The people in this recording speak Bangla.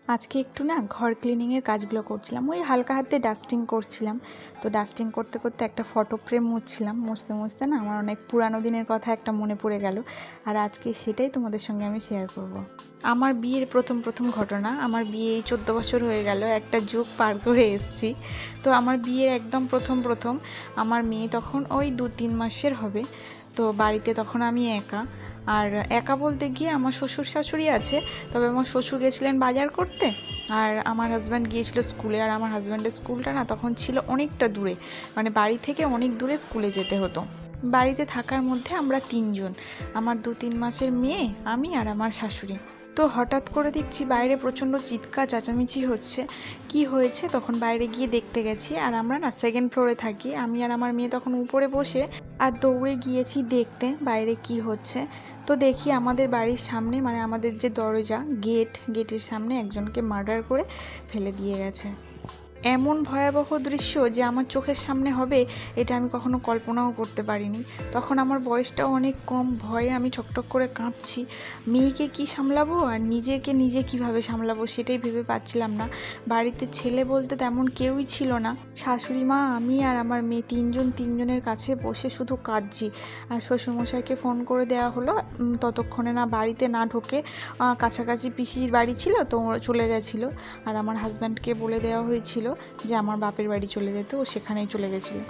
আজকে একটু না ঘর ক্লিনিংয়ের কাজগুলো করছিলাম, ওই হালকা হাতে ডাস্টিং করছিলাম। তো ডাস্টিং করতে করতে একটা ফটো ফ্রেম মুছছিলাম, মুছতে মুছতে না আমার অনেক পুরানো দিনের কথা একটা মনে পড়ে গেল। আর আজকে সেটাই তোমাদের সঙ্গে আমি শেয়ার করব। আমার বিয়ের প্রথম প্রথম ঘটনা। আমার বিয়ে এই 14 বছর হয়ে গেল, একটা যুগ পার করে এসেছি। তো আমার বিয়ের একদম প্রথম প্রথম আমার মেয়ে তখন ওই 2-3 মাসের হবে। তো বাড়িতে তখন আমি একা। আর একা বলতে গিয়ে আমার শ্বশুর শাশুড়ি আছে, তবে আমার শ্বশুর গেছিলেন বাজার করতে, আর আমার হাজব্যান্ড গিয়েছিল স্কুলে। আর আমার হাজব্যান্ডের স্কুলটা না তখন ছিল অনেকটা দূরে, মানে বাড়ি থেকে অনেক দূরে স্কুলে যেতে হতো। বাড়িতে থাকার মধ্যে আমরা 3জন, আমার 2-3 মাসের মেয়ে, আমি আর আমার শাশুড়ি। তো হঠাৎ করে দেখছি বাইরে প্রচণ্ড চিৎকার চেঁচামেচি হচ্ছে। কি হয়েছে তখন বাইরে গিয়ে দেখতে গেছি, আর আমরা না 2nd ফ্লোরে থাকি। আমি আর আমার মেয়ে তখন উপরে বসে আর দৌড়ে গিয়েছি দেখতে বাইরে কি হচ্ছে। তো দেখি আমাদের বাড়ির সামনে, মানে আমাদের যে দরজা গেটের সামনে একজনকে মার্ডার করে ফেলে দিয়ে গেছে। এমন ভয়াবহ দৃশ্য যে আমার চোখের সামনে হবে এটা আমি কখনো কল্পনাও করতে পারিনি। তখন আমার বয়সটাও অনেক কম, ভয়ে আমি ঠকঠক করে কাঁপছি। মেয়েকে কি সামলাবো আর নিজে কিভাবে সামলাবো সেটাই ভেবে পাচ্ছিলাম না। বাড়িতে ছেলে বলতে তেমন কেউই ছিল না। শাশুড়ি মা, আমি আর আমার মেয়ে তিনজনের কাছে বসে শুধু কাঁদছি। আর শ্বশুরমশাইকে ফোন করে দেওয়া হলো, ততক্ষণে না বাড়িতে না ঢোকে কাছাকাছি পিসির বাড়ি ছিল, তো চলে গেছিলো। আর আমার হাজব্যান্ডকে বলে দেওয়া হয়েছিল যে আমার বাপের বাড়ি চলে যেতে, ও সেখানেই চলে গেছিলো।